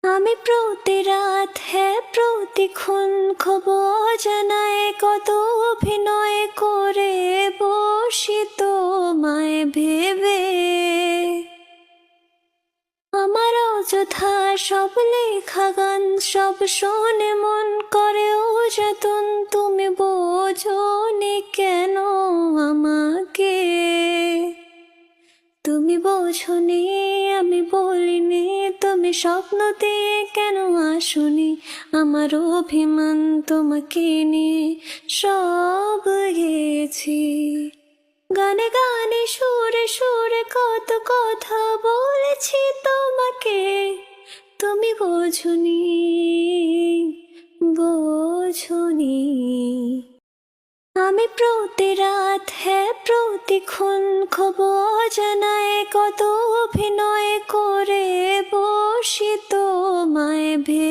আমি প্রতি রাত প্রতিক্ষণ খবর জানায় কত অভিনয় করে বসি তোমায় ভেবে। আমার অযথা সব লেখা গান সব শোনে মন করে যতন, তুমি বোঝোনি কেন আমাকে। তুমি বোঝনি আমি বলিনি, তুমি স্বপ্ন দিয়ে কেন আসনি। আমার অভিমান তোমাকে নিয়ে সব গেছি। গানে গানে সুরে সুরে কত কথা বলেছি তোমাকে, তুমি বোঝনি বোঝনি। আমি প্রতি রাত প্রতিক্ষণ খবর জানায় কত অভিনয় করে বসি তোমায় ভেবে।